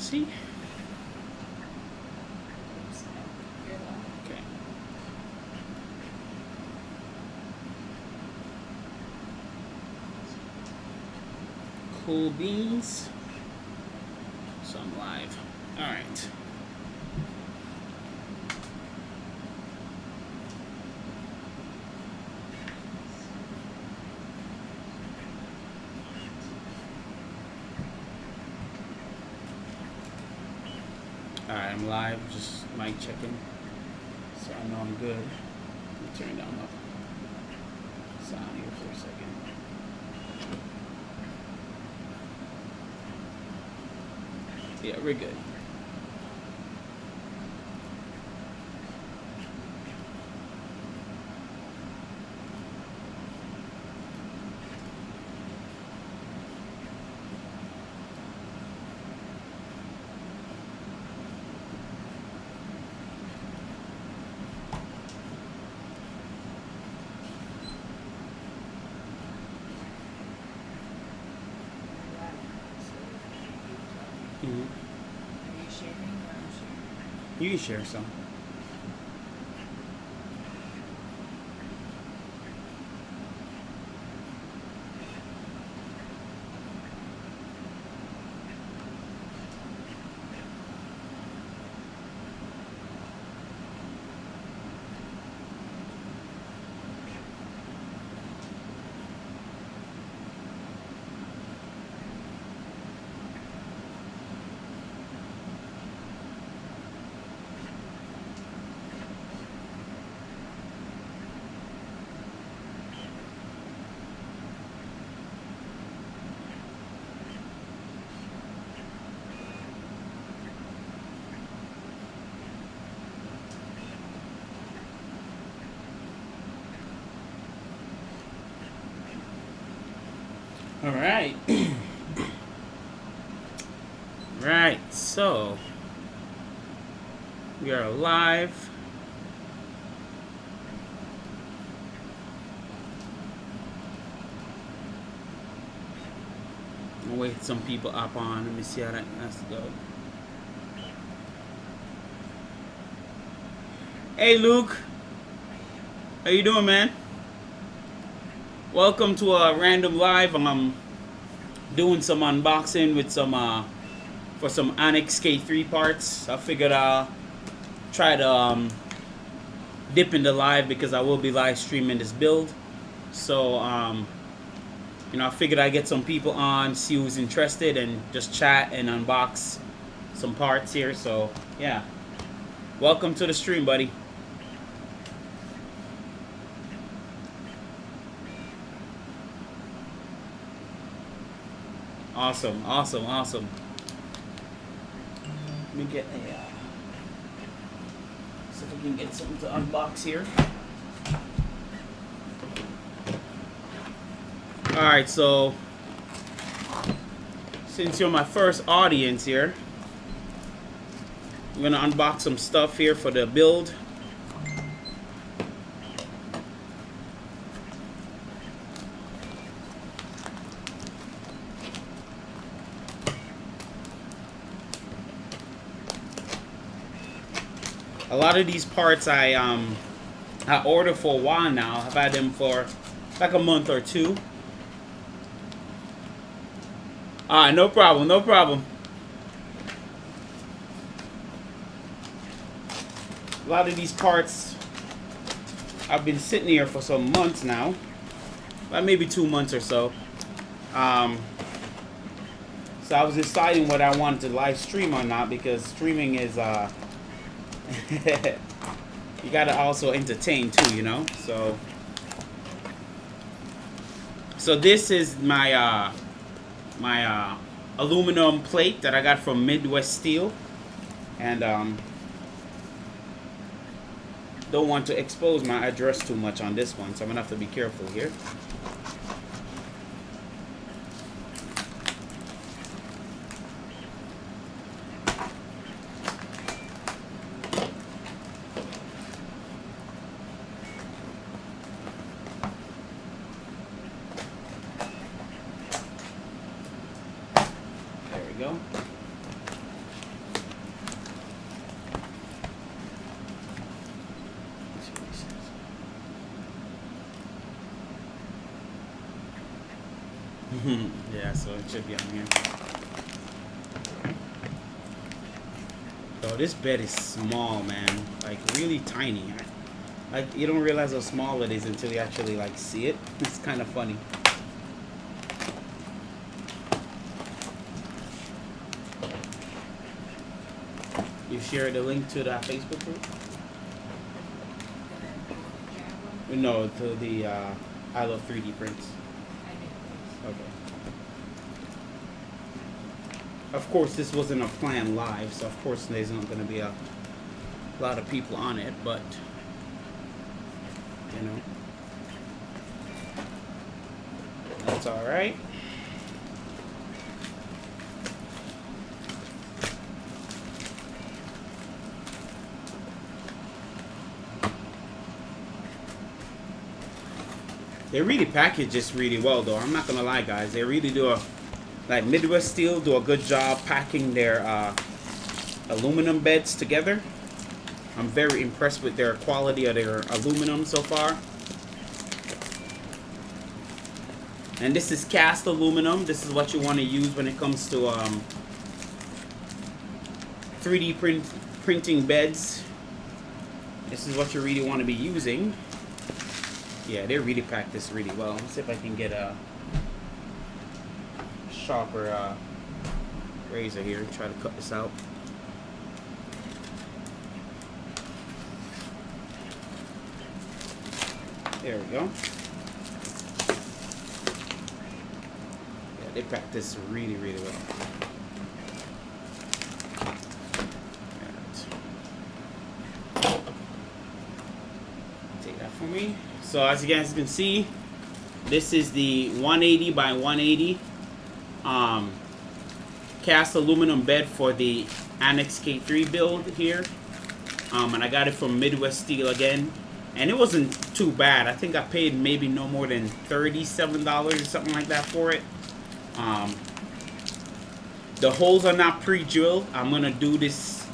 See? Okay. Cool beans. So I'm live. All right. Alright, I'm live, just mic checking, so I know I'm good. Let me turn down the sound here for a second. Yeah, we're good. You can share some. All right. Right, so we are live. I'll wait some people up on. Let me see how that has to go. Hey Luke, how you doing, man? Welcome to a random live. I'm doing some unboxing with some for some Annex K3 parts. I figured I'll try to dip into live because I will be live streaming this build. So you know, I figured I'd get some people on, see who's interested, and just chat and unbox some parts here. So yeah, welcome to the stream, buddy. Awesome, awesome, awesome. Let me get a see if I can get something to unbox here. Alright, so since you're my first audience here, I'm gonna unbox some stuff here for the build. A lot of these parts I ordered for a while now. I've had them for like a month or two. Alright, no problem, no problem. A lot of these parts I've been sitting here for some months now. About maybe 2 months or so. So I was deciding whether I wanted to live stream or not, because streaming is you gotta also entertain too, you know. So this is my my aluminum plate that I got from Midwest Steel, and don't want to expose my address too much on this one, so I'm gonna have to be careful here. Go. Yeah, so it should be on here. So this bed is small, man. Like really tiny. Like you don't realize how small it is until you actually like see it. It's kind of funny. You share the link to that Facebook group? No, to the I Love 3D Prints. Okay. Of course, this wasn't a planned live, so of course there's not going to be a lot of people on it, but you know, that's all right. They really package this really well, though. I'm not gonna lie, guys. They really do like Midwest Steel do a good job packing their aluminum beds together. I'm very impressed with their quality of their aluminum so far. And this is cast aluminum. This is what you want to use when it comes to 3D printing beds. This is what you really want to be using. Yeah, they really pack this really well. Let's see if I can get a sharper razor here and try to cut this out. There we go. Yeah, they pack this really, really well. Take that for me. So as you guys can see, this is the 180 by 180 cast aluminum bed for the Annex K3 build here. And I got it from Midwest Steel again. And it wasn't too bad. I think I paid maybe no more than $37 or something like that for it. The holes are not pre-drilled. I'm going to do this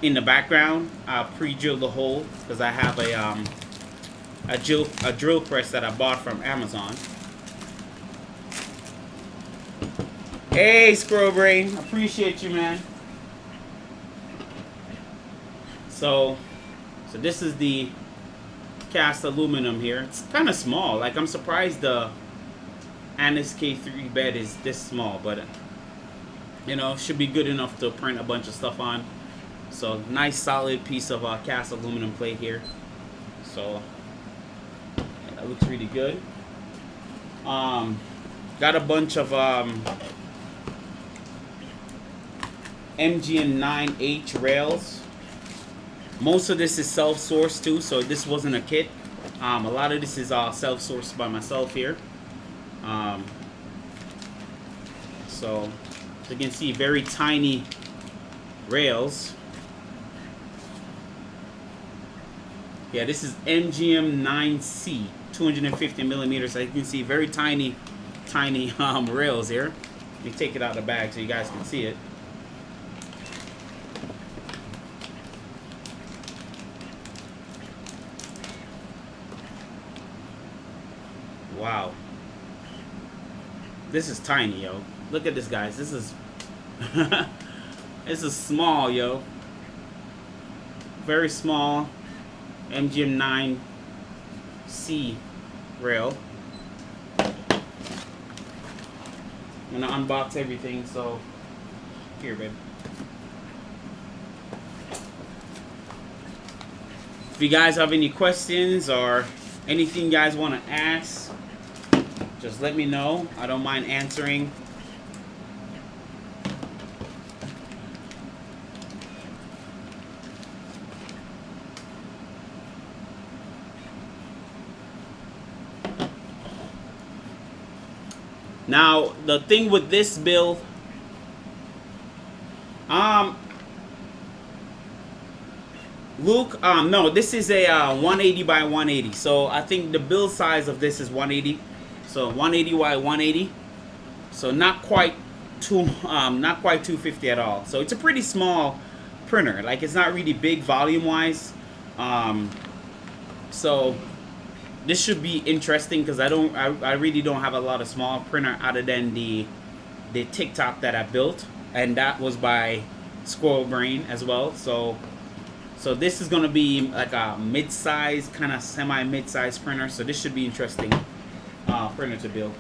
in the background. I'll pre-drill the hole because I have a drill press that I bought from Amazon. Hey, Squirrel Brain, appreciate you, man. So this is the cast aluminum here. It's kind of small. Like I'm surprised the Annex K3 bed is this small, but you know, should be good enough to print a bunch of stuff on. So nice solid piece of cast aluminum plate here. So that looks really good. Got a bunch of MGM9H rails. Most of this is self-sourced too, so this wasn't a kit. A lot of this is self-sourced by myself here. So as you can see, very tiny rails. Yeah, this is MGM9C, 250 millimeters. As you can see, very tiny rails here. Let me take it out of the bag so you guys can see it. Wow. This is tiny, yo. Look at this, guys. This is this is small, yo. Very small MGM9C rail. I'm gonna unbox everything, so here, babe. If you guys have any questions or anything you guys want to ask, just let me know. I don't mind answering. Now, the thing with this build, Luke, no, this is a 180 by 180. So I think the build size of this is 180. So 180 by 180. So not quite 250 at all. So it's a pretty small printer. Like it's not really big volume wise. So this should be interesting because I really don't have a lot of small printer other than the TikTok that I built, and that was by Squirrel Brain as well. So this is gonna be like a mid-size, kind of semi-mid-size printer. So this should be interesting printer to build.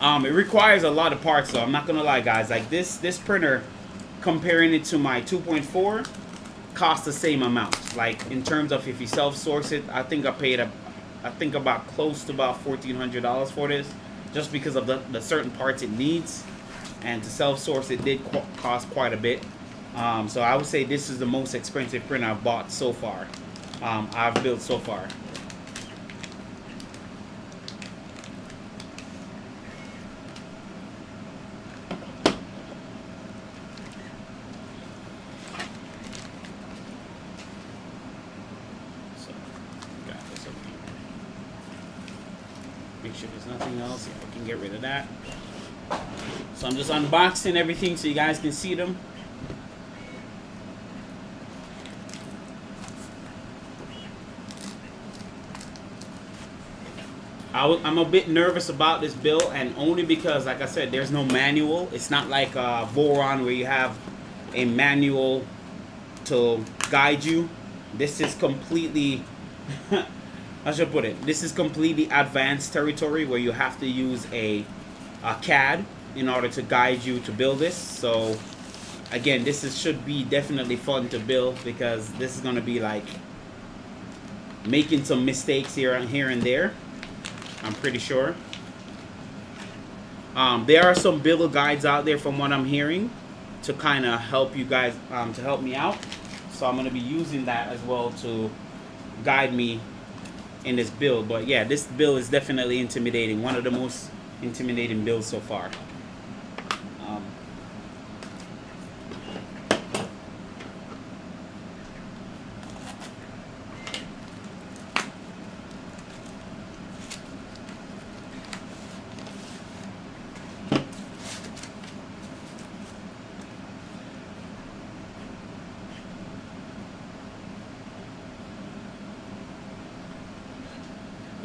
It requires a lot of parts though. I'm not gonna lie, guys. Like this printer, comparing it to my 2.4, costs the same amount. Like in terms of if you self-source it, I think I paid about close to about $1,400 for this, just because of the certain parts it needs. And to self-source it did cost quite a bit. So I would say this is the most expensive printer I've bought so far. I've built so far. So, got this over here. Make sure there's nothing else. Yeah, I can get rid of that. So I'm just unboxing everything so you guys can see them. I'm a bit nervous about this build, and only because, like I said, there's no manual. It's not like Voron where you have a manual to guide you. This is completely, I should put it, this is completely advanced territory where you have to use a CAD in order to guide you to build this. So again, should be definitely fun to build, because this is going to be like making some mistakes here and there, I'm pretty sure. There are some build guides out there from what I'm hearing to kind of help you guys, to help me out. So I'm going to be using that as well to guide me in this build. But yeah, this build is definitely intimidating. One of the most intimidating builds so far.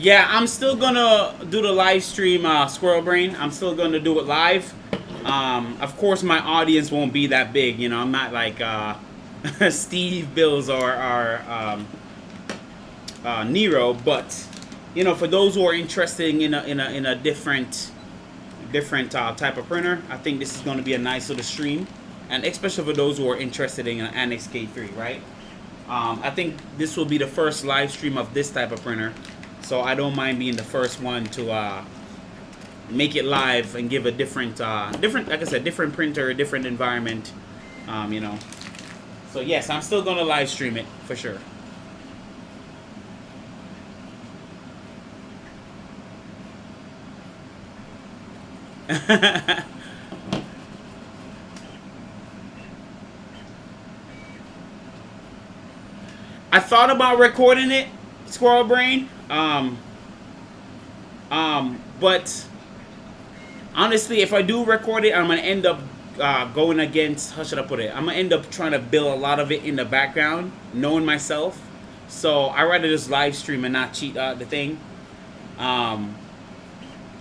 Yeah, I'm still gonna do the live stream, Squirrel Brain. I'm still gonna do it live. Of course, my audience won't be that big. You know, I'm not like Steve Bills or Nero. But you know, for those who are interested in a different type of printer, I think this is gonna be a nice little stream, and especially for those who are interested in an Annex K3, right? I think this will be the first live stream of this type of printer. So I don't mind being the first one to make it live and give a different, like I said, different printer, different environment, you know. So yes, I'm still gonna live stream it for sure. I thought about recording it, Squirrel Brain. But honestly, if I do record it, I'm gonna end up going against, how should I put it? I'm gonna end up trying to build a lot of it in the background, knowing myself. So I rather just live stream and not cheat the thing.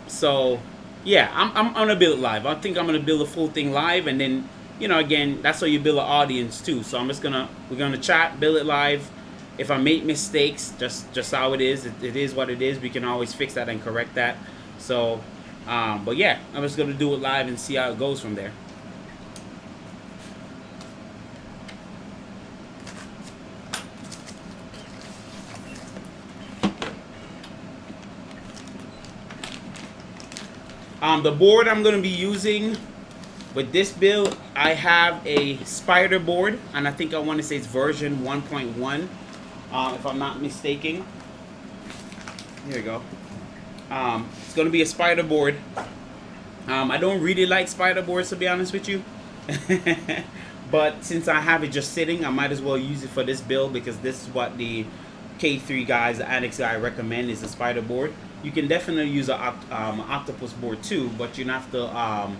So yeah, I'm gonna build it live. I think I'm gonna build a full thing live, and then, you know, again, that's how you build an audience too. So we're gonna chat, build it live. If I make mistakes, just how it is. It is what it is. We can always fix that and correct that. So, but yeah, I'm just gonna do it live and see how it goes from there. The board I'm gonna be using with this build, I have a spider board, and I think I want to say it's version 1.1. If I'm not mistaken. Here we go. It's going to be a spider board. I don't really like spider boards, to be honest with you. But since I have it just sitting, I might as well use it for this build, because this is what the K3 guys, the Annex guy, recommend, is a spider board. You can definitely use an octopus board too, but you have to...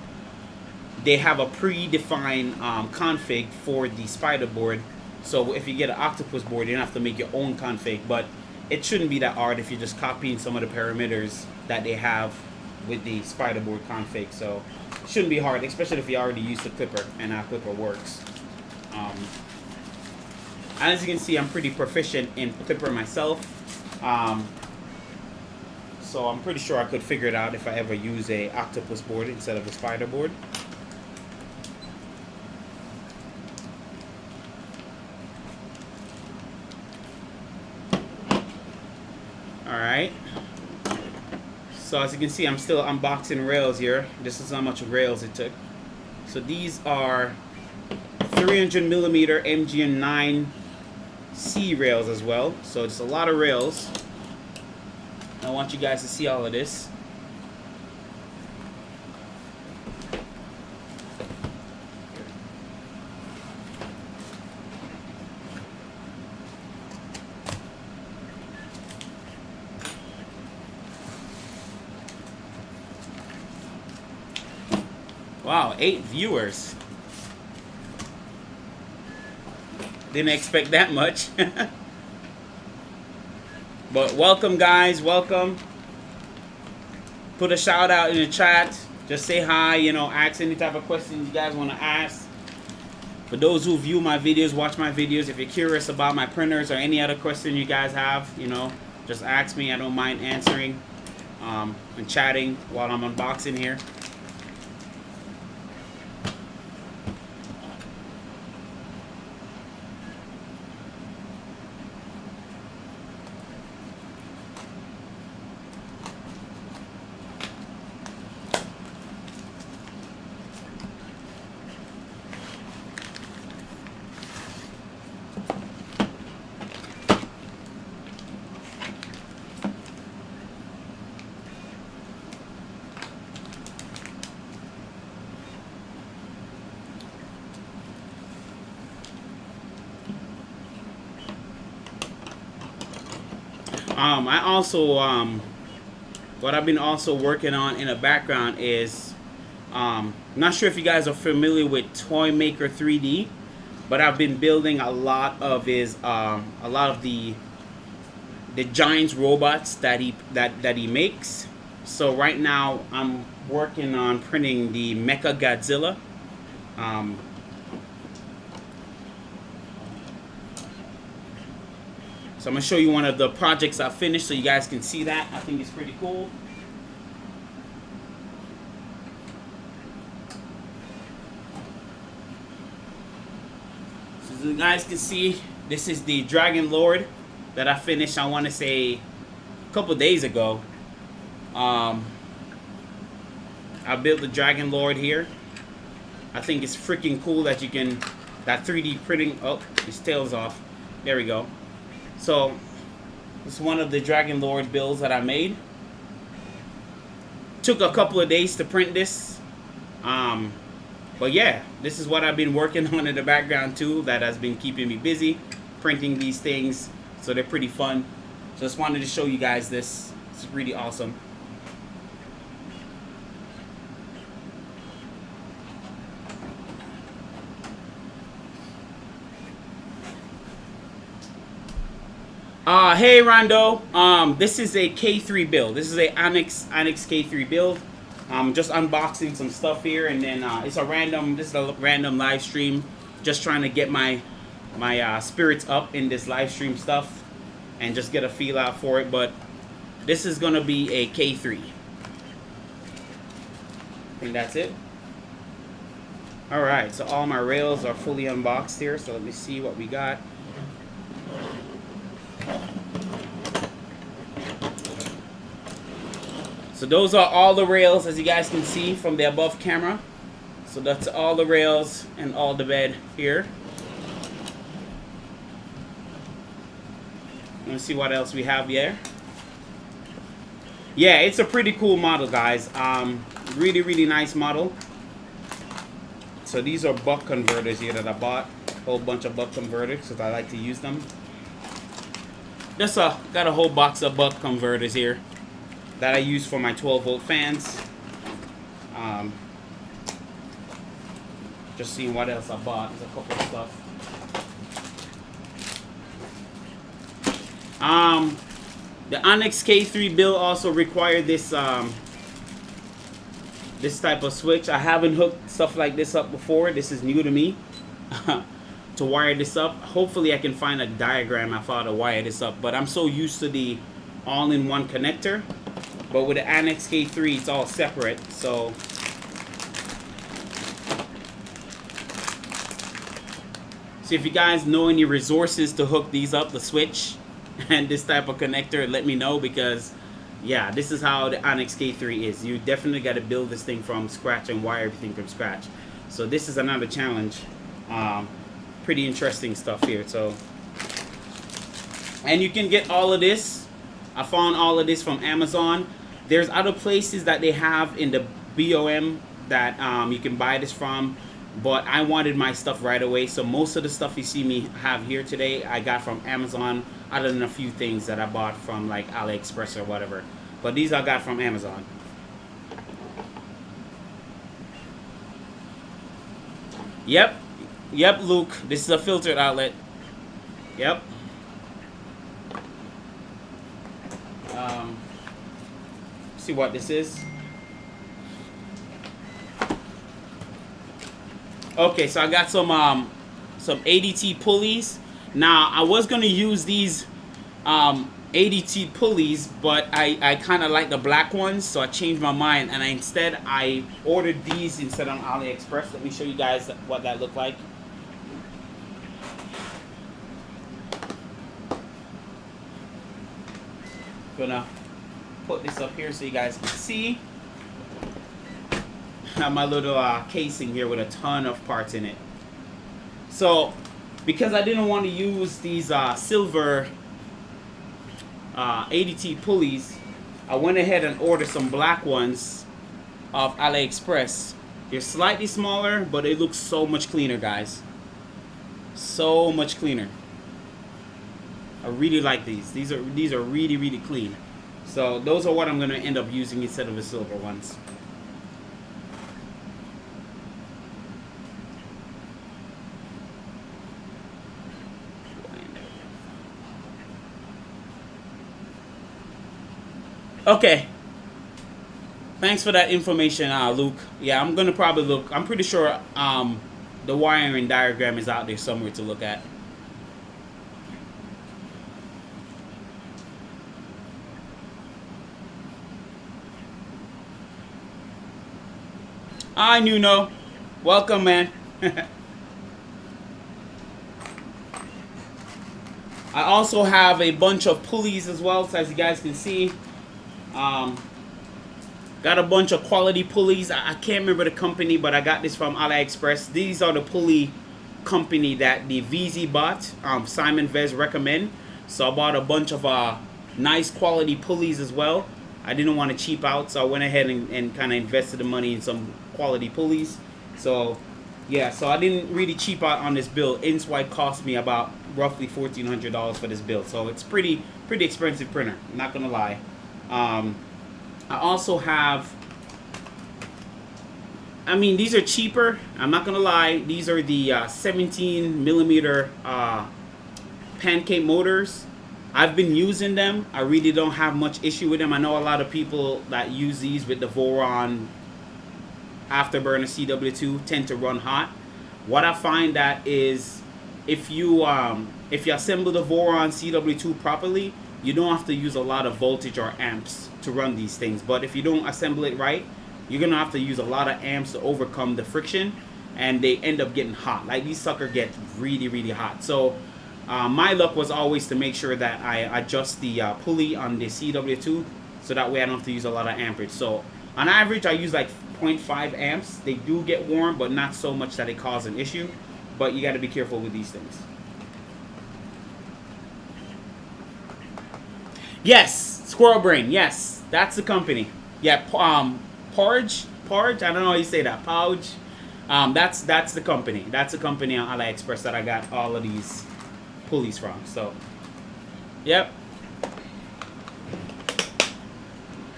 they have a predefined config for the spider board, So if you get an octopus board, you don't have to make your own config, but it shouldn't be that hard if you're just copying some of the parameters that they have with the spider board config. So it shouldn't be hard, especially if you already use the clipper and our clipper works. As you can see, I'm pretty proficient in clipper myself. So I'm pretty sure I could figure it out if I ever use a octopus board instead of a spider board. Alright. So as you can see, I'm still unboxing rails here. This is how much rails it took. So these are 300mm MGM9C rails as well. So it's a lot of rails. I want you guys to see all of this. Wow, 8 viewers. Didn't expect that much. But welcome, guys, welcome. Put a shout out in the chat. Just say hi, you know, ask any type of questions you guys want to ask. For those who view my videos, watch my videos, if you're curious about my printers or any other question you guys have, you know, just ask me. I don't mind answering and chatting while I'm unboxing here. I also, what I've been also working on in the background is, not sure if you guys are familiar with GoldenJaguar3D, but I've been building a lot of his, a lot of the giant robots that he makes. So right now I'm working on printing the Mecha Godzilla. So I'm going to show you one of the projects I finished so you guys can see that. I think it's pretty cool. So as you guys can see, this is the Dragon Lord that I finished, I want to say, a couple days ago. I built the Dragon Lord here. I think it's freaking cool that you can, that 3D printing, oh, his tail's off. There we go. So, this is one of the Dragon Lord builds that I made. Took a couple of days to print this. But yeah, this is what I've been working on in the background too. That has been keeping me busy. Printing these things. So they're pretty fun. Just wanted to show you guys this. It's really awesome. Hey Rondo, this is a K3 build. This is a Annex K3 build. Just unboxing some stuff here, and then this is a random live stream. Just trying to get my spirits up in this live stream stuff, and just get a feel out for it. But this is gonna be a K3. I think that's it. All right, so all my rails are fully unboxed here. So let me see what we got. So those are all the rails, as you guys can see from the above camera. So that's all the rails and all the bed here. Let's see what else we have here. Yeah, it's a pretty cool model, guys. Really, really nice model. So these are buck converters here that I bought. A whole bunch of buck converters because I like to use them. Just got a whole box of buck converters here that I use for my 12-volt fans. Just seeing what else I bought. There's a couple of stuff. The Annex K3 build also required this this type of switch. I haven't hooked stuff like this up before. This is new to me. To wire this up. Hopefully I can find a diagram of how to wire this up, but I'm so used to the all-in-one connector. But with the Annex K3, it's all separate. So if you guys know any resources to hook these up, the switch and this type of connector, let me know, because yeah, this is how the Annex K3 is. You definitely got to build this thing from scratch and wire everything from scratch. So this is another challenge. Pretty interesting stuff here. So, and you can get all of this. I found all of this from Amazon. There's other places that they have in the BOM that you can buy this from, but I wanted my stuff right away. So most of the stuff you see me have here today, I got from Amazon, other than a few things that I bought from like AliExpress or whatever. But these I got from Amazon. Yep, Luke. This is a filtered outlet. Yep. See what this is. Okay, so I got some ADT pulleys. Now I was gonna use these ADT pulleys, but I kind of like the black ones, so I changed my mind, and instead I ordered these instead on AliExpress. Let me show you guys what that looked like. Gonna put this up here so you guys can see. Have my little casing here with a ton of parts in it. So because I didn't want to use these silver ADT pulleys, I went ahead and ordered some black ones off AliExpress. They're slightly smaller, but they look so much cleaner, guys. So much cleaner. I really like these. These are really, really clean. So those are what I'm gonna end up using instead of the silver ones. Okay. Thanks for that information, Luke. Yeah, I'm gonna probably look. I'm pretty sure the wiring diagram is out there somewhere to look at. Hi, Nuno. Welcome, man. I also have a bunch of pulleys as well, so as you guys can see. Got a bunch of quality pulleys. I can't remember the company, but I got this from AliExpress. These are the pulley company that the VZ bought. Simon Vez recommend. So I bought a bunch of nice quality pulleys as well. I didn't want to cheap out, so I went ahead and kind of invested the money in some quality pulleys. So yeah, so I didn't really cheap out on this build. It's why it cost me about roughly $1,400 for this build. So it's pretty expensive printer, I'm not gonna lie. I also have, I mean, these are cheaper, I'm not gonna lie. These are the 17mm pancake motors. I've been using them. I really don't have much issue with them. I know a lot of people that use these with the Voron Afterburner CW2 tend to run hot. What I find that is if you assemble the Voron CW2 properly, you don't have to use a lot of voltage or amps to run these things. But if you don't assemble it right, you're gonna have to use a lot of amps to overcome the friction, and they end up getting hot. Like these suckers get really hot. So my luck was always to make sure that I adjust the pulley on the CW2, so that way I don't have to use a lot of amperage. So on average I use like 0.5 amps. They do get warm, but not so much that it causes an issue. But you got to be careful with these things. Yes, Squirrel Brain. Yes, that's the company. Yeah, Porge. I don't know how you say that. Porge. That's the company. That's the company on AliExpress that I got all of these pulleys from. So, yep.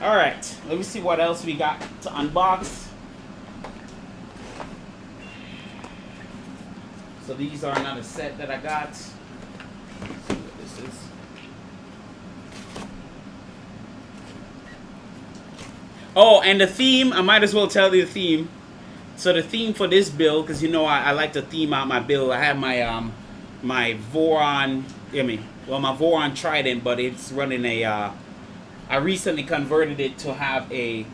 All right. Let me see what else we got to unbox. So these are another set that I got. Let's see what this is. Oh, and the theme, I might as well tell you the theme. So the theme for this build, because you know I like to theme out my build. I have my Voron, my Voron Trident, but it's running a. I recently converted it to have a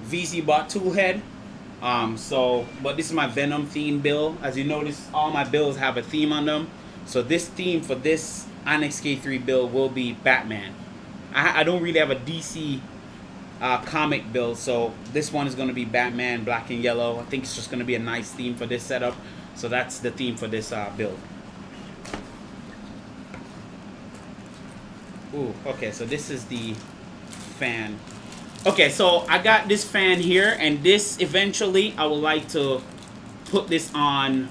VZ-Bot tool head. But this is my Venom theme build. As you notice, all my builds have a theme on them. So this theme for this Annex K3 build will be Batman. I don't really have a DC comic build, so this one is going to be Batman, black and yellow. I think it's just going to be a nice theme for this setup. So that's the theme for this build. Ooh, okay, so this is the fan. Okay, so I got this fan here, and this eventually I would like to put this on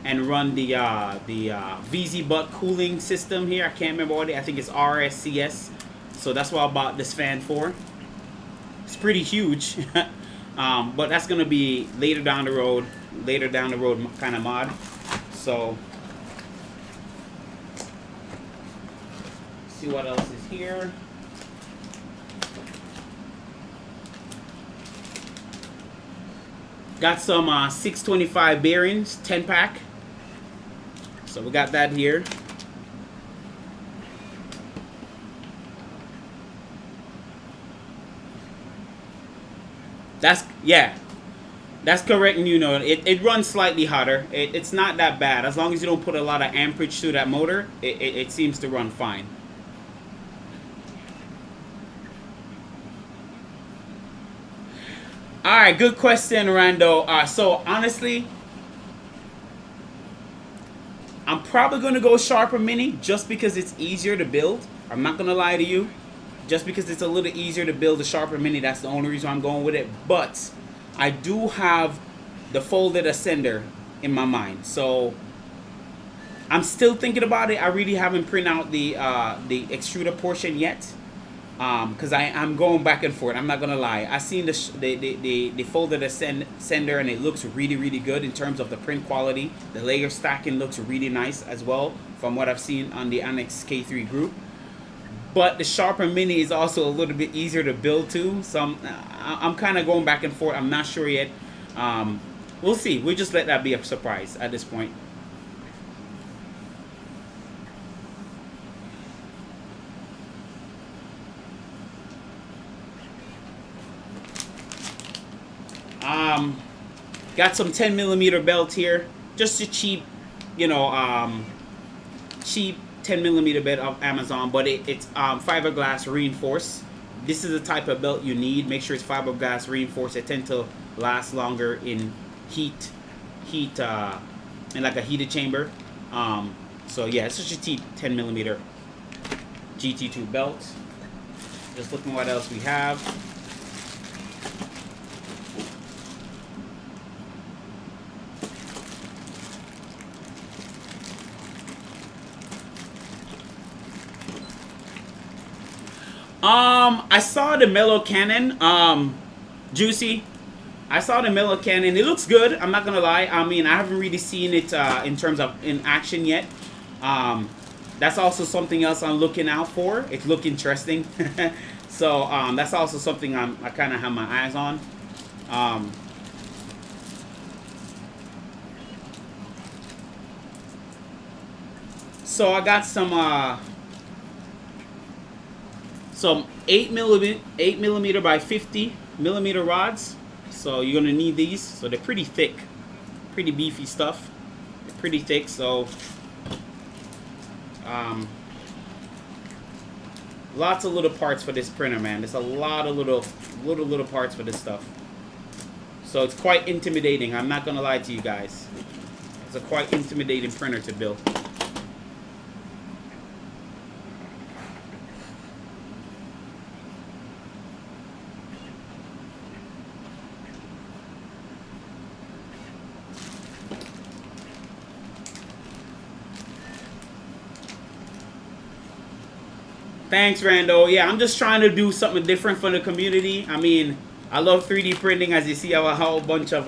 and run the VZ-Bot cooling system here. I can't remember what I think it's RSCS. So that's what I bought this fan for. It's pretty huge, but that's gonna be later down the road kind of mod. So see what else is here. Got some 625 bearings, 10 pack. So we got that here. That's correct. And you know, it runs slightly hotter. It's not that bad. As long as you don't put a lot of amperage through that motor, it seems to run fine. Alright, good question, Rando. So honestly, I'm probably gonna go Sharper Mini just because it's easier to build. I'm not gonna lie to you. Just because it's a little easier to build a Sharper Mini, that's the only reason I'm going with it. But I do have the folded ascender in my mind, so I'm still thinking about it. I really haven't printed out the extruder portion yet, because I'm going back and forth. I'm not gonna lie. I seen the folded ascender, and it looks really good in terms of the print quality. The layer stacking looks really nice as well from what I've seen on the Annex K3 group. But the Sharper Mini is also a little bit easier to build too. So I'm kind of going back and forth. I'm not sure yet. We'll see. We'll just let that be a surprise at this point. Got some 10mm belt here. Just a cheap, cheap 10mm belt of Amazon, but it's fiberglass reinforced. This is the type of belt you need. Make sure it's fiberglass reinforced. It tends to last longer in heat in like a heated chamber. So yeah, it's just a cheap 10mm GT2 belt. Just looking what else we have. I saw the Mellow Cannon, Juicy. I saw the Mellow Cannon. It looks good. I'm not gonna lie. I mean, I haven't really seen it in terms of in action yet. That's also something else I'm looking out for. It look interesting. So that's also something I kind of have my eyes on. So I got some 8mm by 50mm rods. So you're gonna need these. So they're pretty thick, pretty beefy stuff. They're pretty thick. So lots of little parts for this printer, man. There's a lot of little parts for this stuff. So it's quite intimidating. I'm not gonna lie to you guys. It's a quite intimidating printer to build. Thanks, Rando. Yeah, I'm just trying to do something different for the community. I mean, I love 3D printing. As you see, I have a whole bunch of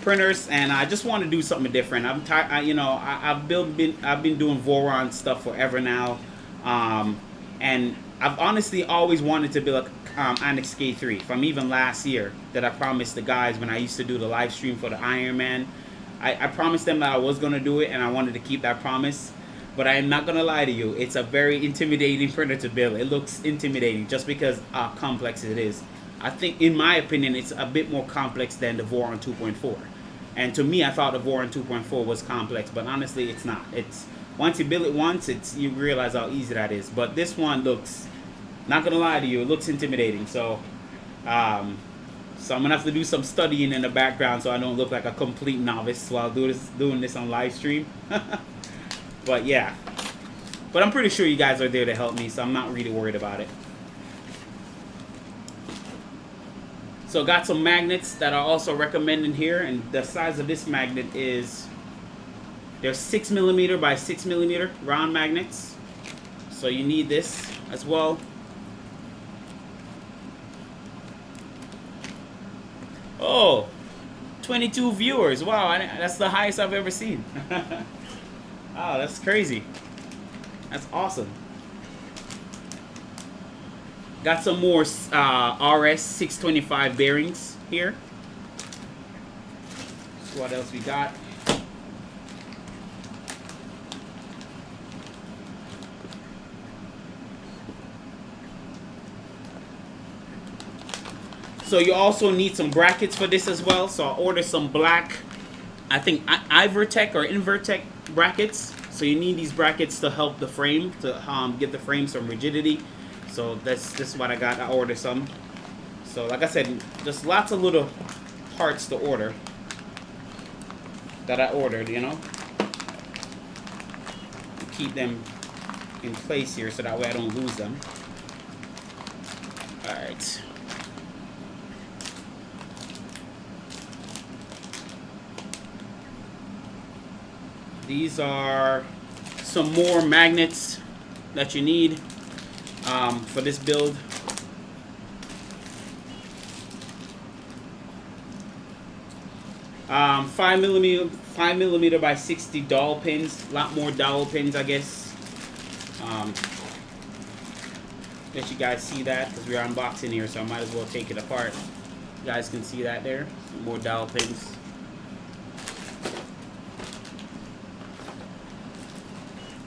printers, and I just want to do something different. I'm tired. I've been doing Voron stuff forever now, and I've honestly always wanted to build Annex K3 from even last year that I promised the guys when I used to do the live stream for the Iron Man. I promised them that I was going to do it, and I wanted to keep that promise. But I am not going to lie to you. It's a very intimidating printer to build. It looks intimidating just because how complex it is. I think, in my opinion, it's a bit more complex than the Voron 2.4. And to me, I thought the Voron 2.4 was complex, but honestly, it's not. It's once you build it once, you realize how easy that is. But this one looks, not going to lie to you, it looks intimidating. So I'm going to have to do some studying in the background so I don't look like a complete novice while doing this on live stream. But yeah. But I'm pretty sure you guys are there to help me, so I'm not really worried about it. So got some magnets that are also recommended here, and the size of this magnet is, they're 6mm by 6mm round magnets. So you need this as well. Oh, 22 viewers. Wow, that's the highest I've ever seen. Oh, that's crazy. That's awesome. Got some more RS 625 bearings here. So what else we got? So you also need some brackets for this as well. So I ordered some black, I think Ivertech or Invertech brackets. So you need these brackets to help the frame, to give the frame some rigidity. So this is what I got. I ordered some. So like I said, just lots of little parts to order that I ordered, you know. Keep them in place here so that way I don't lose them. All right. These are some more magnets that you need for this build. Five millimeter by 60 dowel pins. A lot more dowel pins, I guess. Let you guys see that because we're unboxing here, so I might as well take it apart. You guys can see that there. Some more dowel pins.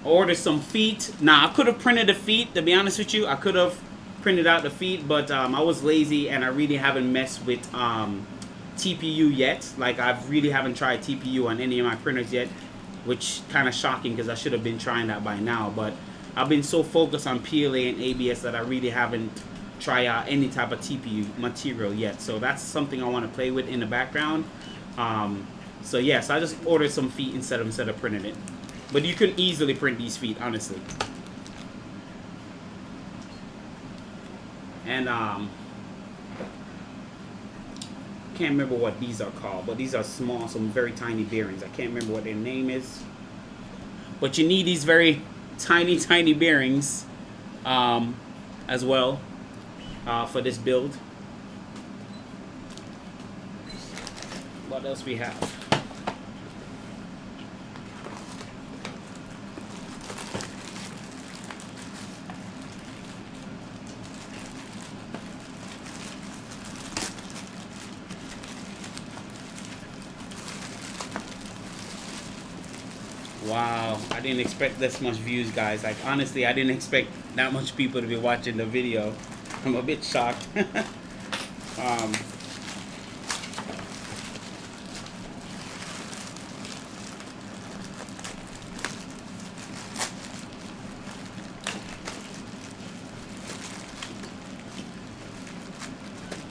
Ordered some feet. Now I could have printed the feet, to be honest with you. I could have printed out the feet, but I was lazy and I really haven't messed with TPU yet. Like I really haven't tried TPU on any of my printers yet, which kind of shocking because I should have been trying that by now. But I've been so focused on PLA and ABS that I really haven't tried out any type of TPU material yet. So that's something I want to play with in the background. So yes, I just ordered some feet instead of printing it. But you can easily print these feet, honestly. And can't remember what these are called, but these are small, some very tiny bearings. I can't remember what their name is. But you need these very tiny bearings as well for this build. What else we have? Wow, I didn't expect this much views, guys. Like honestly, I didn't expect that much people to be watching the video. I'm a bit shocked.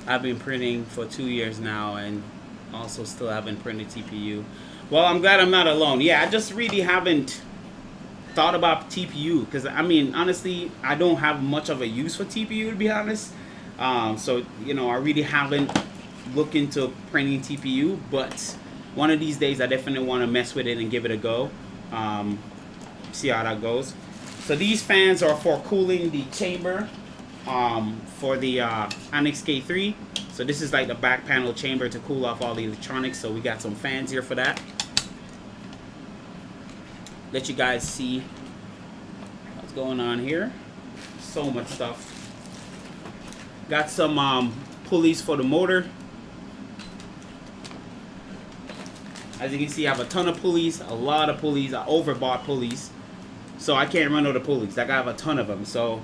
I've been printing for 2 years now and also still haven't printed TPU. Well, I'm glad I'm not alone. Yeah, I just really haven't thought about TPU because, I mean, honestly, I don't have much of a use for TPU, to be honest. So, you know, I really haven't looked into printing TPU, but one of these days I definitely want to mess with it and give it a go. See how that goes. So these fans are for cooling the chamber for the Annex K3. So this is like the back panel chamber to cool off all the electronics. So we got some fans here for that. Let you guys see what's going on here. So much stuff. Got some pulleys for the motor. As you can see, I have a ton of pulleys, a lot of pulleys. I overbought pulleys, so I can't run out of pulleys. Like, I have a ton of them, so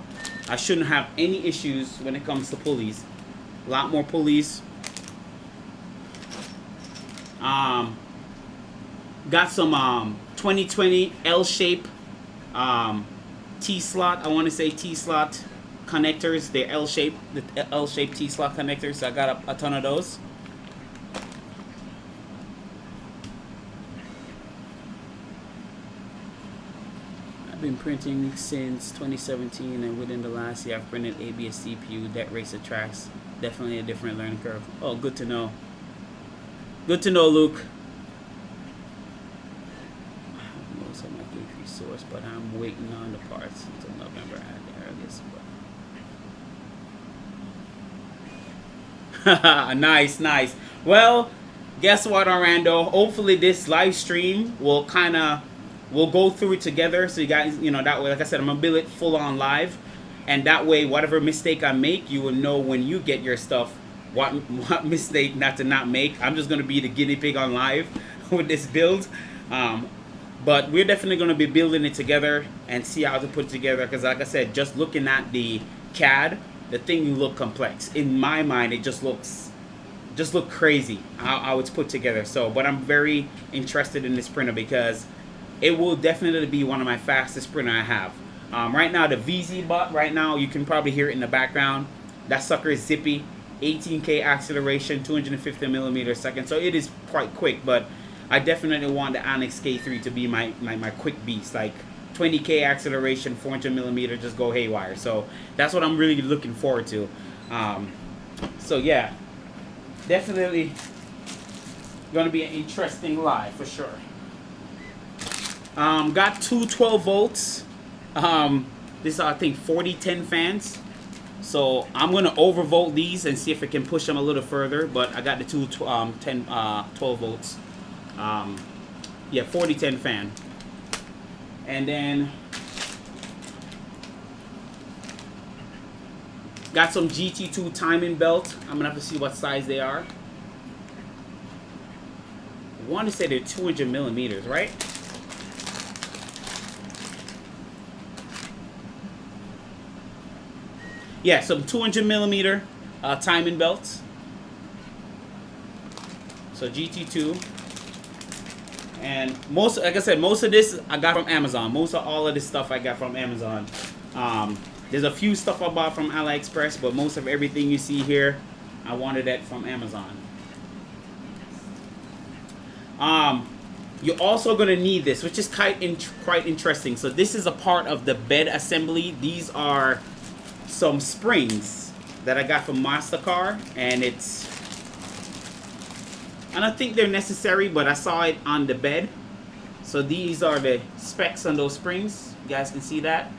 I shouldn't have any issues when it comes to pulleys. A lot more pulleys. Got some 2020 L-shape T-slot. I want to say T-slot connectors. They're L-shaped, the L-shaped T-slot connectors. So I got a ton of those. I've been printing since 2017, and within the last year I've printed ABS CPU, deck racer tracks. Definitely a different learning curve. Oh, good to know. Good to know, Luke. I have most of my K3 source, but I'm waiting on the parts until November at the earliest. Nice, nice. Well, guess what, Orlando? Hopefully this live stream will we'll go through it together, so you guys, you know, that way, like I said, I'm gonna build it full on live, and that way whatever mistake I make, you will know when you get your stuff what mistake not to make. I'm just gonna be the guinea pig on live with this build, but we're definitely gonna be building it together and see how to put it together, because like I said, just looking at the CAD, the thing look complex. In my mind, it just look crazy how it's put together. So, but I'm very interested in this printer because it will definitely be one of my fastest printer I have. Right now, the VZ bot, right now, you can probably hear it in the background. That sucker is zippy, 18K acceleration, 250 millimeters a second. So it is quite quick, but I definitely want the Annex K3 to be my quick beast. Like 20K acceleration, 400 millimeter, just go haywire. So that's what I'm really looking forward to. So yeah, definitely gonna be an interesting live for sure. Got two 12 volts. This are, I think, 4010 fans. So I'm gonna overvolt these and see if I can push them a little further. But I got the two 12 volts. Yeah, 4010 fan. And then got some GT2 timing belt. I'm gonna have to see what size they are. I want to say they're 200 millimeters, right? Yeah, some 200 millimeter timing belts. So GT2. And most, like I said, most of this I got from Amazon. Most of all of this stuff I got from Amazon. There's a few stuff I bought from AliExpress, but most of everything you see here, I wanted that from Amazon. You're also gonna need this, which is quite interesting. So this is a part of the bed assembly. These are some springs that I got from MasterCard, and I don't think they're necessary, but I saw it on the bed. So these are the specs on those springs. You guys can see that.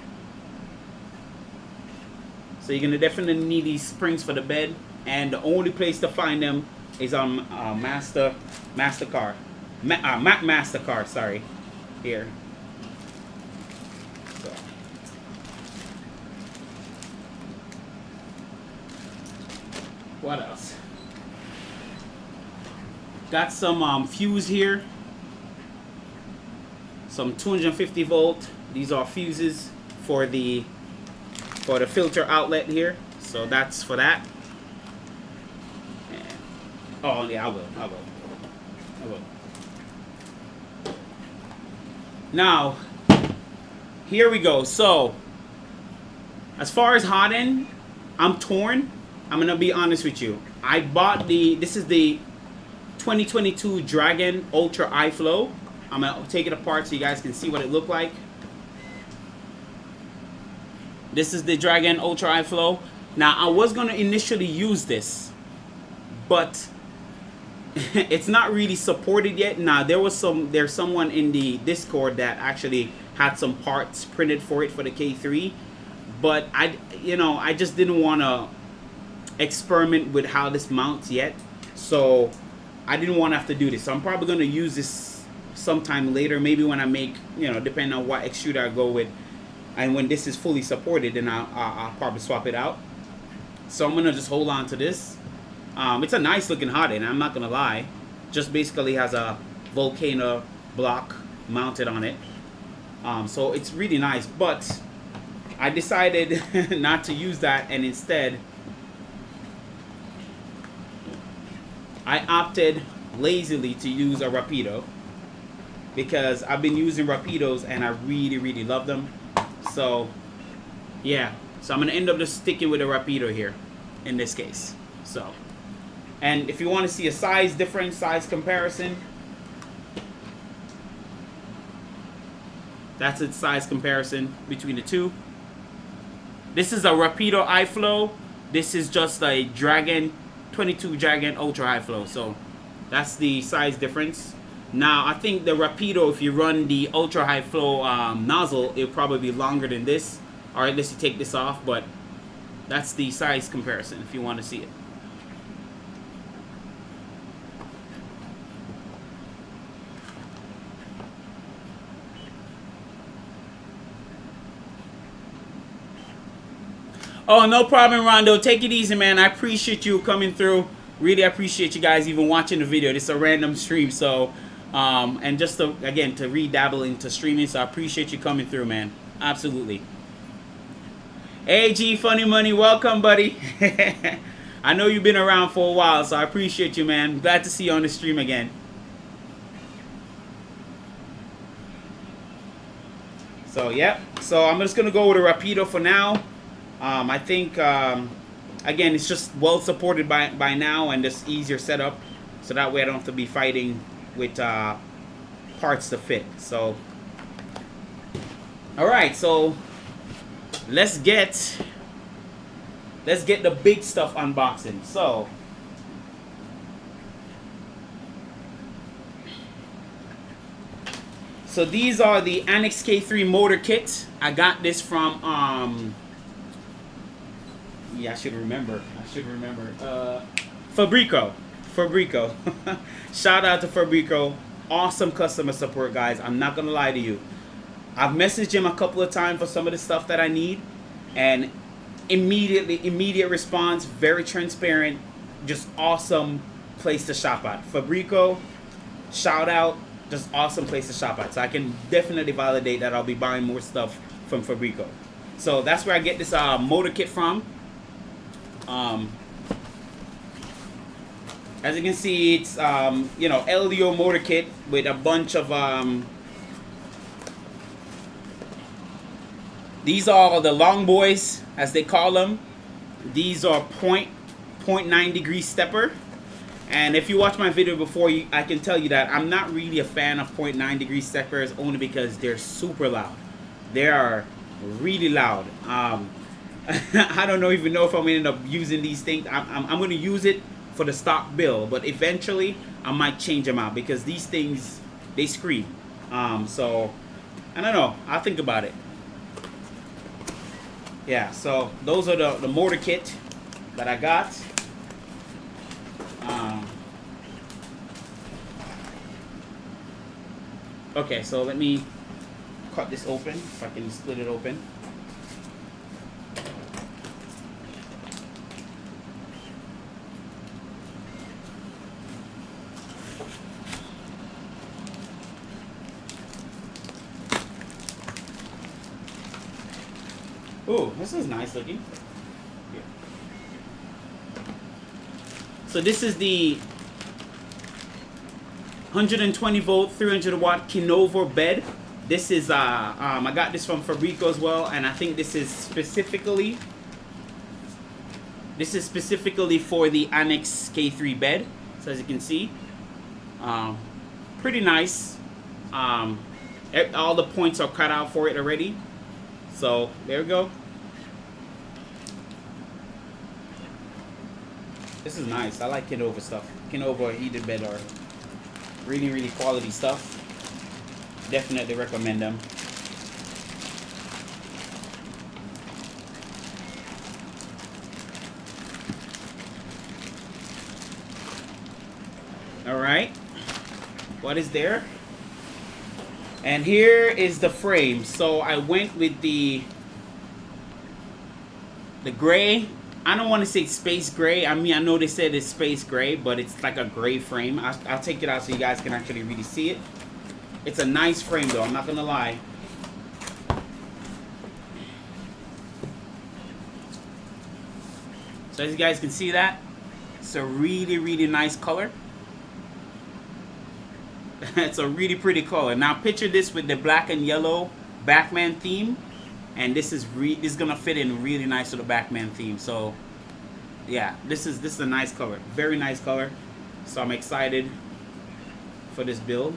So you're gonna definitely need these springs for the bed, and the only place to find them is on MasterCard. MasterCard, sorry, here. So. What else? Got some fuse here. Some 250 volt. These are fuses for the filter outlet here. So that's for that. And, oh yeah, I will. Now, here we go. So, as far as hot end, I'm torn. I'm gonna be honest with you. I bought this is the 2022 Dragon Ultra iFlow. I'm gonna take it apart so you guys can see what it looked like. This is the Dragon Ultra iFlow. Now, I was gonna initially use this, but it's not really supported yet. Now, there's someone in the Discord that actually had some parts printed for it for the K3, but I just didn't want to experiment with how this mounts yet, so I didn't want to have to do this. So I'm probably going to use this sometime later, maybe when I make, depending on what extruder I go with, and when this is fully supported, then I'll probably swap it out. So I'm gonna just hold on to this. It's a nice looking hot end, I'm not gonna lie. Just basically has a volcano block mounted on it. So it's really nice, but I decided not to use that, and instead I opted lazily to use a Rapido, because I've been using Rapidos and I really love them. So yeah, so I'm gonna end up just sticking with a Rapido here in this case. So, and if you want to see a size difference, size comparison, that's a size comparison between the two. This is a Rapido High Flow. This is just a Dragon 22 Dragon Ultra High Flow. So that's the size difference. Now I think the Rapido, if you run the Ultra High Flow nozzle, it'll probably be longer than this, or unless you take this off. But that's the size comparison if you want to see it. Oh, no problem, Rondo. Take it easy, man. I appreciate you coming through. Really appreciate you guys even watching the video. This is a random stream, so and just to, again, to re-dabble into streaming. So I appreciate you coming through, man. Absolutely. Hey, G Funny Money, welcome, buddy. I know you've been around for a while, so I appreciate you, man. Glad to see you on the stream again. So yeah, so I'm just gonna go with a Rapido for now. I think, again, it's just well supported by now, and just easier setup, so that way I don't have to be fighting with parts to fit. So, all right, so let's get the big stuff unboxing. So these are the Annex K3 motor kit. I got this from yeah, I should remember. Fabrico. Shout out to Fabrico. Awesome customer support, guys. I'm not gonna lie to you. I've messaged him a couple of times for some of the stuff that I need, and immediate response, very transparent, just awesome place to shop at. Fabrico, shout out, just awesome place to shop at. So I can definitely validate that I'll be buying more stuff from Fabrico. So that's where I get this motor kit from. As you can see, it's you know, LDO motor kit with a bunch of these are the long boys, as they call them. These are 0.9 degree stepper, and if you watch my video before, I can tell you that I'm not really a fan of 0.9 degree steppers, only because they're super loud. They are really loud. I don't even know if I'm gonna end up using these things. I'm gonna use it for the stock build, but eventually I might change them out, because these things, they scream. So I don't know, I'll think about it. Yeah, so those are the motor kit that I got. Okay, so let me cut this open, if I can split it open. Ooh, this is nice looking. Here. So this is the 120 volt, 300 watt Kinova bed. This is I got this from Fabrico as well, and I think this is specifically for the Annex K3 bed. So as you can see, pretty nice. All the points are cut out for it already. So there we go. This is nice. I like Kinova stuff. Kinova heated bed are really quality stuff. Definitely recommend them. All right. What is there? And here is the frame. So I went with the gray I don't want to say space gray. I mean, I know they said it's space gray, but it's like a gray frame. I'll take it out so you guys can actually really see it. It's a nice frame though, I'm not gonna lie. So as you guys can see that, it's a really, really nice color. It's a really pretty color. Now picture this with the black and yellow Batman theme, and this is gonna fit in really nice to the Batman theme. So yeah, this is a nice color, very nice color. So I'm excited for this build.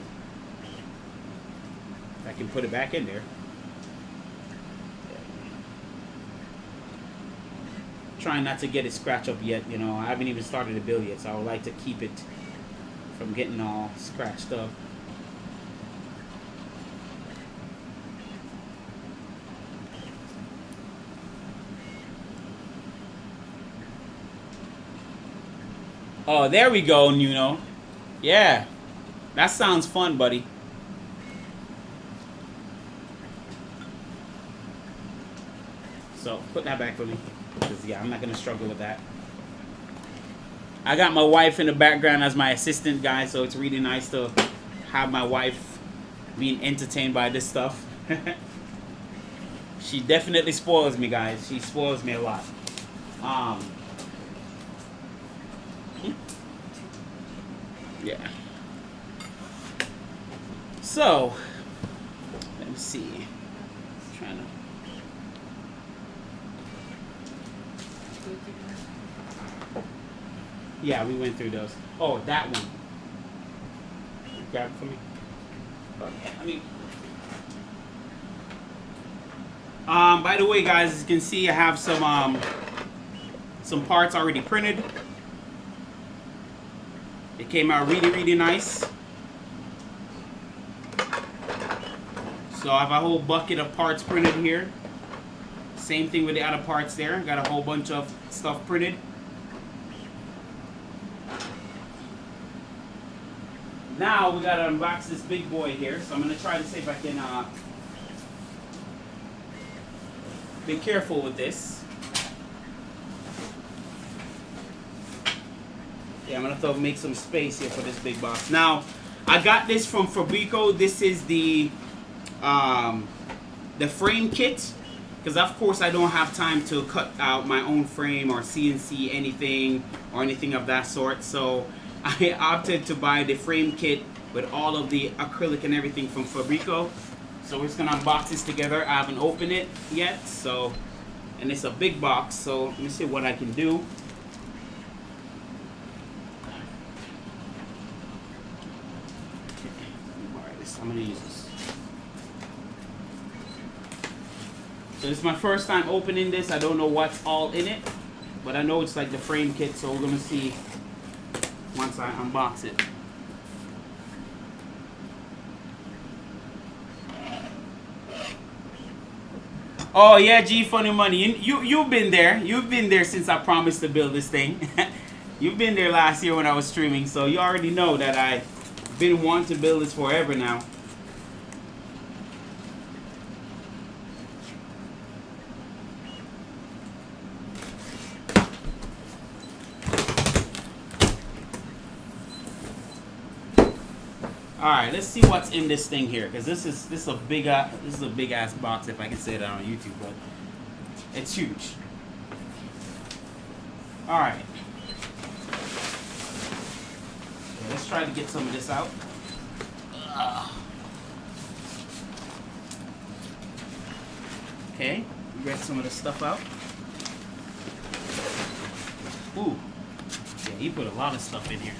I can put it back in there. Trying not to get it scratched up yet, you know. I haven't even started the build yet, so I would like to keep it from getting all scratched up. Oh, there we go, Nuno. Yeah, that sounds fun, buddy. So put that back for me, because yeah, I'm not gonna struggle with that. I got my wife in the background as my assistant, guys, so it's really nice to have my wife being entertained by this stuff. She definitely spoils me, guys. She spoils me a lot. Yeah. So let me see. I'm trying to. Yeah, we went through those. Oh, that one. Grab it for me. I mean, by the way, guys, as you can see, I have some parts already printed. It came out really, really nice. So I have a whole bucket of parts printed here. Same thing with the other parts there. Got a whole bunch of stuff printed. Now we gotta unbox this big boy here. So I'm gonna try to see if I can be careful with this. Yeah, I'm gonna have to make some space here for this big box. Now, I got this from Fabrico. This is the frame kit, because of course I don't have time to cut out my own frame or CNC anything or anything of that sort. So I opted to buy the frame kit with all of the acrylic and everything from Fabrico. So we're just gonna unbox this together. I haven't opened it yet, so, and it's a big box, so let me see what I can do. Alright, I'm gonna use this. So this is my first time opening this. I don't know what's all in it, but I know it's like the frame kit, so we're gonna see once I unbox it. Oh yeah, G Funny Money. You've been there. You've been there since I promised to build this thing. You've been there last year when I was streaming, so you already know that I've been wanting to build this forever now. All right, let's see what's in this thing here, because this is a big ass box, if I can say that on YouTube, but it's huge. All right, let's try to get some of this out. Okay, get some of the stuff out. Ooh, yeah, he put a lot of stuff in here.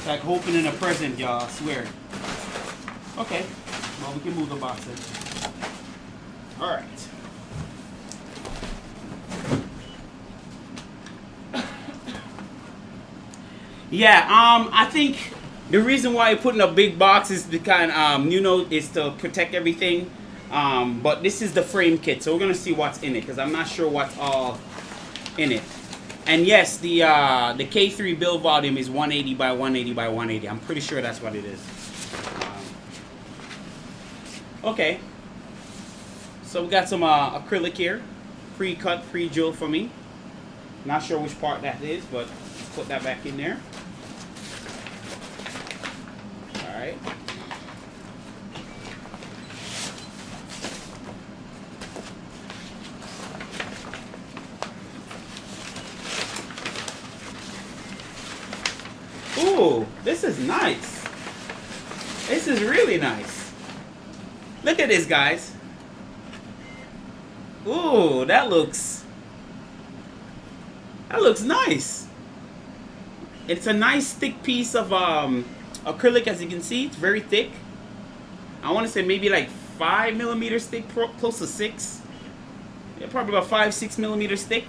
Like opening a present, y'all, I swear. Okay, well, we can move the box in. All right. Yeah, I think the reason why you're putting a big box is the kind, is to protect everything. But this is the frame kit, so we're gonna see what's in it, because I'm not sure what's all in it. And yes, the K3 build volume is 180 by 180 by 180. I'm pretty sure that's what it is. Okay. So we got some acrylic here, pre-cut, pre-drilled for me. Not sure which part that is, but let's put that back in there. All right. Ooh, this is nice. This is really nice. Look at this, guys. Ooh, that looks nice. It's a nice thick piece of acrylic, as you can see. It's very thick. I want to say maybe like 5 millimeters thick, close to 6. Yeah, probably about 5-6 millimeters thick.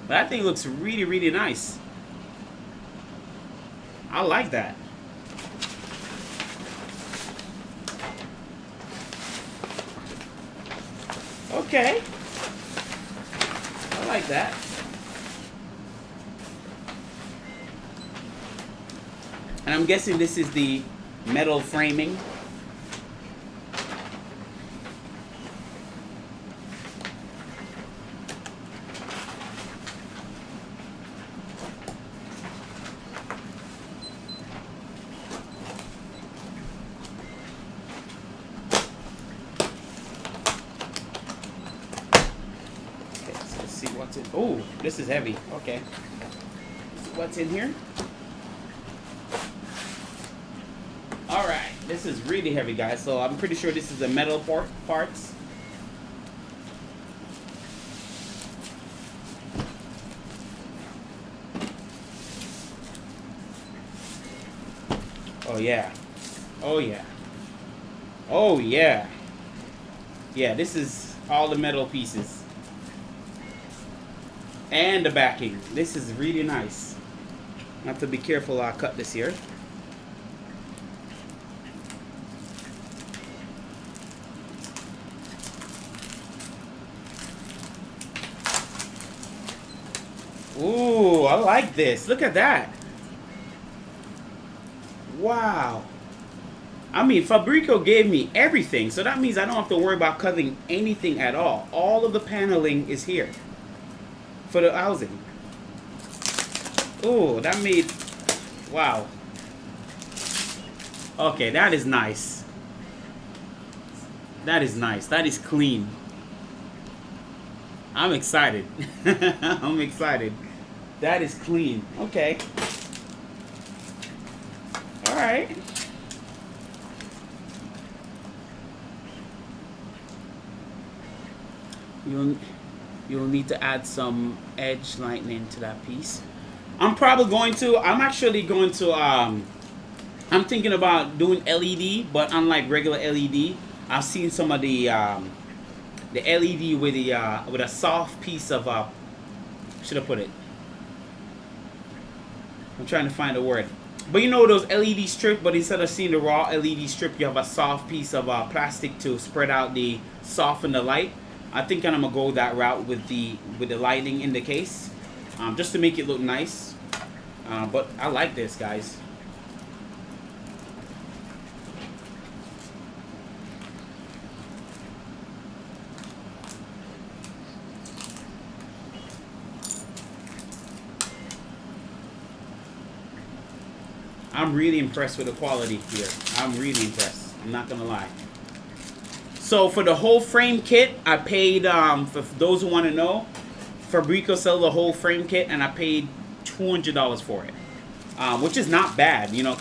But that thing looks really, really nice. I like that. Okay. I like that. And I'm guessing this is the metal framing. What's in? Oh, this is heavy. Okay. What's in here? All right. This is really heavy, guys. So I'm pretty sure this is the metal parts. Oh yeah. Oh yeah. Oh yeah. Yeah, this is all the metal pieces. And the backing. This is really nice. I have to be careful I cut this here. Ooh, I like this. Look at that. Wow. I mean, Fabrico gave me everything, so that means I don't have to worry about cutting anything at all. All of the paneling is here for the housing. Oh, that made, wow. Okay, that is nice. That is nice. That is clean. I'm excited. I'm excited. That is clean. Okay. All right. You'll need to add some edge lightning to that piece. I'm actually going to, I'm thinking about doing LED, but unlike regular LED, I've seen some of the LED with a soft piece of, should I put it? I'm trying to find a word. But you know those LED strips, but instead of seeing the raw LED strip, you have a soft piece of plastic to spread out soften the light. I think I'm gonna go that route with the lighting in the case, just to make it look nice. But I like this, guys. I'm really impressed with the quality here. I'm really impressed. I'm not gonna lie. So for the whole frame kit, I paid, for those who want to know, Fabrico sells the whole frame kit, and I paid $200 for it, which is not bad, you know,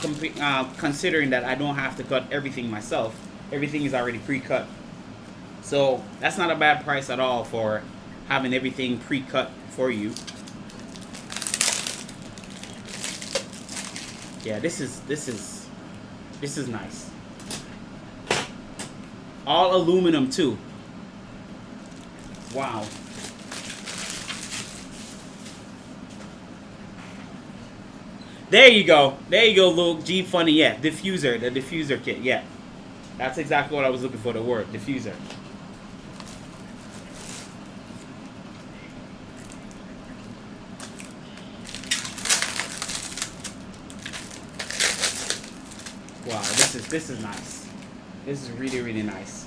considering that I don't have to cut everything myself. Everything is already pre-cut. So that's not a bad price at all for having everything pre-cut for you. Yeah, this is nice. All aluminum too. Wow. There you go. There you go, little G Funny. Yeah, diffuser, the diffuser kit. Yeah, that's exactly what I was looking for. The word diffuser. Wow, this is nice. This is really, really nice.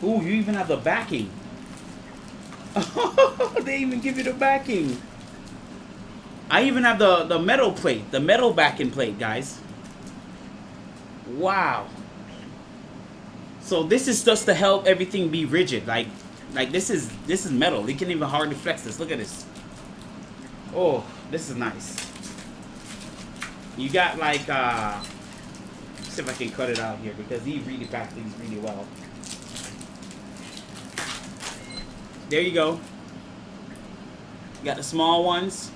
Ooh, you even have the backing. They even give you the backing. I even have the metal plate, the metal backing plate, guys. Wow. So this is just to help everything be rigid. Like this is metal. You can even hardly flex this. Look at this. Oh, this is nice. You got like see if I can cut it out here because he really packed things really well. There you go. You got the small ones.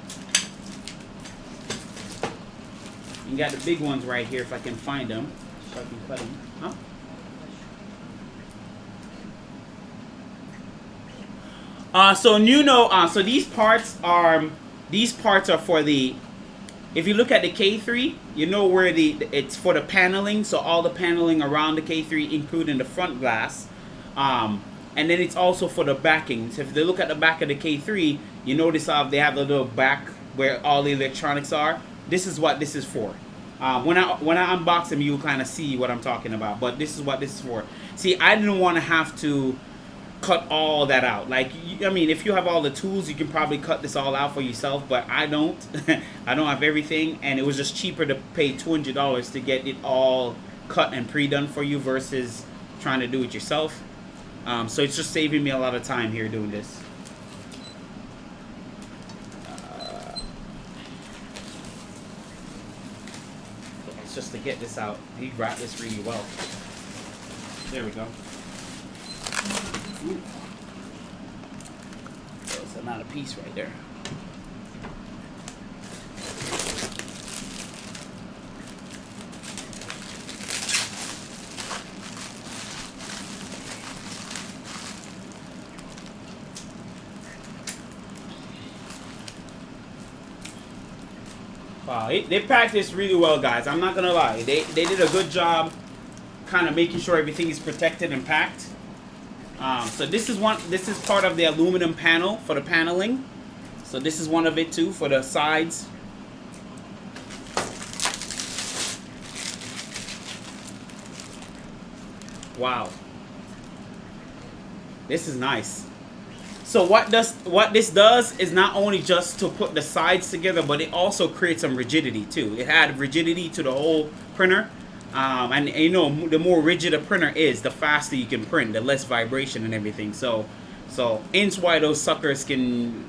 You got the big ones right here if I can find them. If I can cut them. Huh? So so these parts are for the. If you look at the K3, you know where it's for the paneling. So all the paneling around the K3, including the front glass, and then it's also for the backing. So if they look at the back of the K3, you notice they have the little back where all the electronics are. This is what this is for. When I unbox them, you'll kind of see what I'm talking about. But this is what this is for. See, I didn't want to have to cut all that out. Like, I mean, if you have all the tools, you can probably cut this all out for yourself. But I don't. I don't have everything, and it was just cheaper to pay $200 to get it all cut and pre-done for you versus trying to do it yourself. So it's just saving me a lot of time here doing this. Just to get this out. He wrapped this really well. There we go. Ooh. That's another piece right there. Wow, they packed this really well, guys. I'm not gonna lie. They did a good job kind of making sure everything is protected and packed. So this is part of the aluminum panel for the paneling. So this is one of it too for the sides. Wow. This is nice. So what this does is not only just to put the sides together, but it also creates some rigidity too. It had rigidity to the whole printer. And you know, the more rigid a printer is, the faster you can print, the less vibration and everything. So hence why those suckers can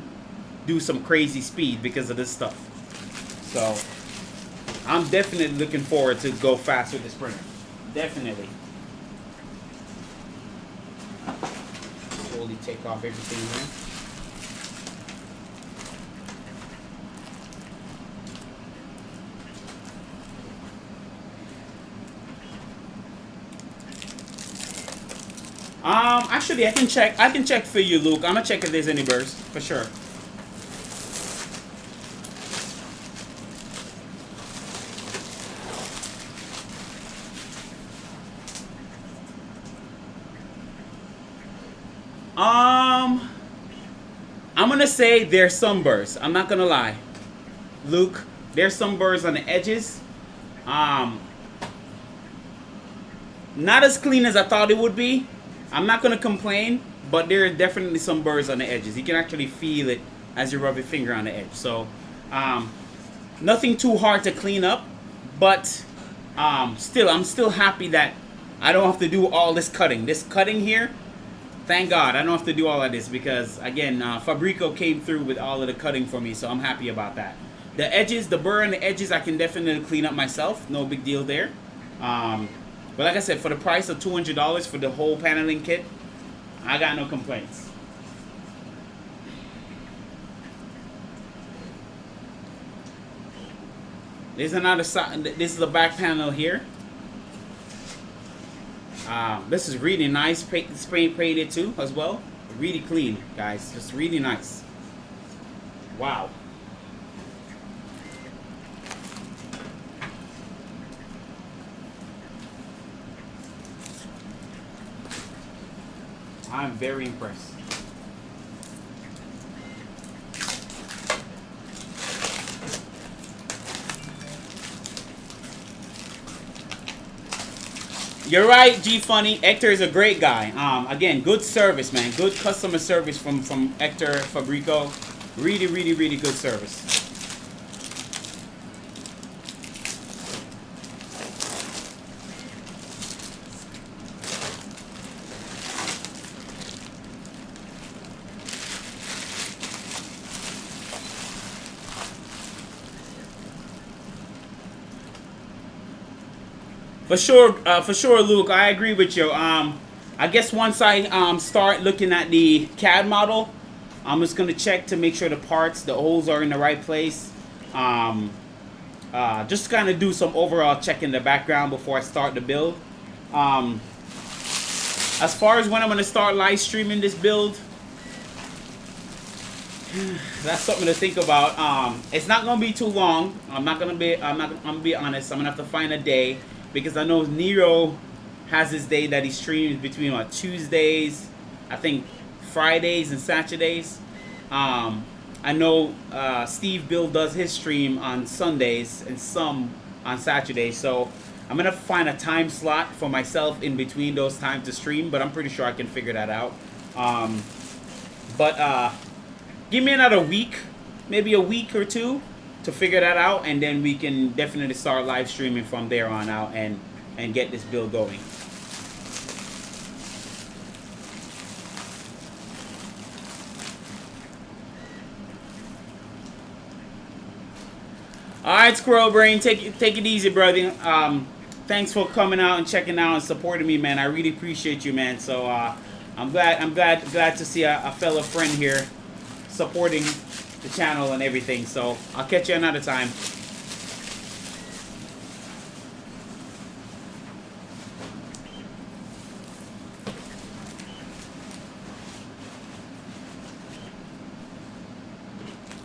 do some crazy speed because of this stuff. So I'm definitely looking forward to go fast with this printer. Definitely. Slowly take off everything here. Actually, I can check for you, Luke. I'm gonna check if there's any burrs for sure. I'm gonna say there's some burrs. I'm not gonna lie, Luke. There's some burrs on the edges. Not as clean as I thought it would be. I'm not gonna complain, but there are definitely some burrs on the edges. You can actually feel it as you rub your finger on the edge. So, nothing too hard to clean up, but I'm still happy that I don't have to do all this cutting. This cutting here, thank God, I don't have to do all of this because again, Fabrico came through with all of the cutting for me, so I'm happy about that. The edges, the burr on the edges, I can definitely clean up myself. No big deal there. But like I said, for the price of $200 for the whole paneling kit, I got no complaints. There's another side. This is the back panel here. This is really nice. Spray painted too as well. Really clean, guys. Just really nice. Wow. I'm very impressed. You're right, G Funny. Hector is a great guy. Again, good service, man. Good customer service from Hector Fabrico. Really, really, really good service. For sure, Luke. I agree with you. I guess once I start looking at the CAD model, I'm just gonna check to make sure the parts, the holes are in the right place. Just kind of do some overall check in the background before I start the build. As far as when I'm gonna start live streaming this build, that's something to think about. It's not gonna be too long. I'm gonna be honest. I'm gonna have to find a day. Because I know Nero has his day that he streams between Tuesdays, I think Fridays and Saturdays. I know Steve Bill does his stream on Sundays and some on Saturdays. So I'm going to find a time slot for myself in between those times to stream. But I'm pretty sure I can figure that out. Give me another week, maybe a week or two, to figure that out, and then we can definitely start live streaming from there on out and get this build going. All right, Squirrel Brain, take it easy, brother. Thanks for coming out and checking out and supporting me, man. I really appreciate you, man. So I'm glad to see a fellow friend here supporting the channel and everything. So I'll catch you another time.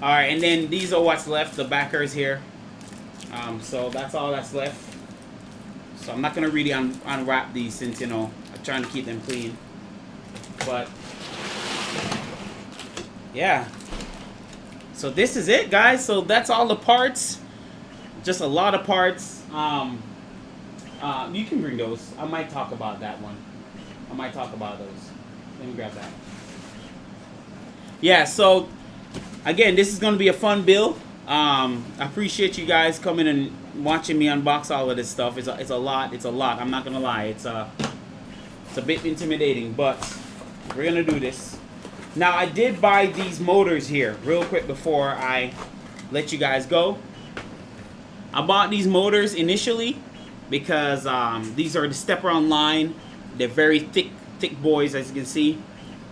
All right, and then these are what's left, the backers here. So that's all that's left. So I'm not gonna really unwrap these since, you know, I'm trying to keep them clean. But yeah. So this is it, guys. So that's all the parts. Just a lot of parts. You can bring those. I might talk about that one. I might talk about those. Let me grab that. Yeah, so again, this is going to be a fun build. I appreciate you guys coming and watching me unbox all of this stuff. It's a lot. It's a lot. I'm not going to lie. It's a bit intimidating, but we're going to do this. Now, I did buy these motors here real quick before I let you guys go. I bought these motors initially because these are the stepper on line. They're very thick boys, as you can see.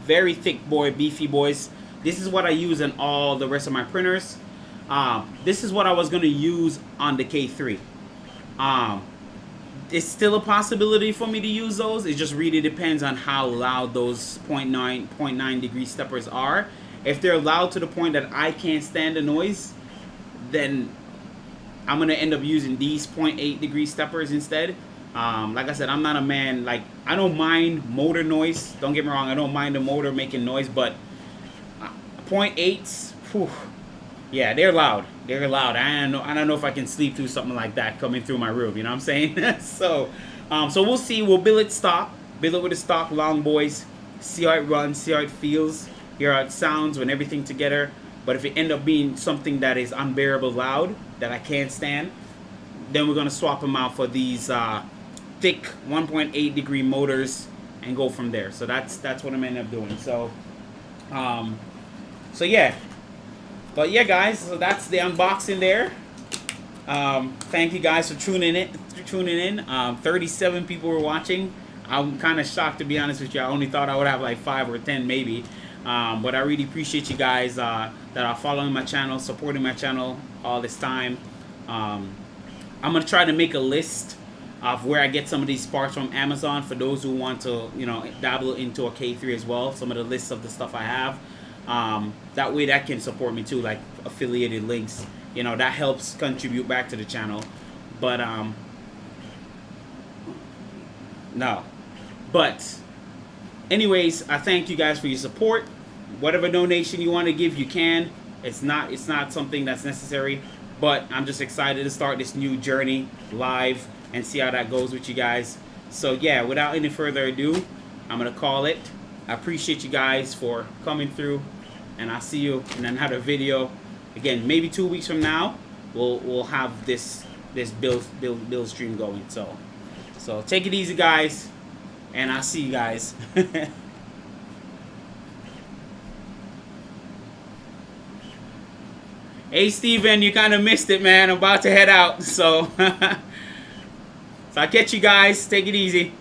Very thick boy, beefy boys. This is what I use in all the rest of my printers. This is what I was going to use on the K3. It's still a possibility for me to use those. It just really depends on how loud those 0.9 degree steppers are. If they're loud to the point that I can't stand the noise, then I'm going to end up using these 0.8 degree steppers instead. Like I said, I'm not a man, like, I don't mind motor noise. Don't get me wrong, I don't mind the motor making noise, but 0.8s, whew, yeah, they're loud. They're loud. I don't know if I can sleep through something like that coming through my room. You know what I'm saying? So we'll see. We'll build it stock. Build it with the stock long boys. See how it runs. See how it feels. Hear how it sounds when everything together. But if it end up being something that is unbearable loud that I can't stand, then we're gonna swap them out for these thick 1.8 degree motors and go from there. So that's what I'm ending up doing. So yeah. But yeah, guys, so that's the unboxing there. Thank you guys for tuning in. 37 people were watching. I'm kind of shocked, to be honest with you. I only thought I would have like 5 or 10 maybe. But I really appreciate you guys that are following my channel, supporting my channel all this time. I'm going to try to make a list of where I get some of these parts from Amazon for those who want to, you know, dabble into a K3 as well. Some of the lists of the stuff I have. That way that can support me too, like affiliated links. You know, that helps contribute back to the channel. But no. But anyways, I thank you guys for your support. Whatever donation you want to give, you can. It's not something that's necessary, but I'm just excited to start this new journey live and see how that goes with you guys. So yeah, without any further ado, I'm gonna call it. I appreciate you guys for coming through, and I'll see you in another video. Again, maybe 2 weeks from now, we'll have this build stream going. So take it easy, guys, and I'll see you guys. Hey Steven, you kind of missed it, man. I'm about to head out, so so I'll catch you guys. Take it easy.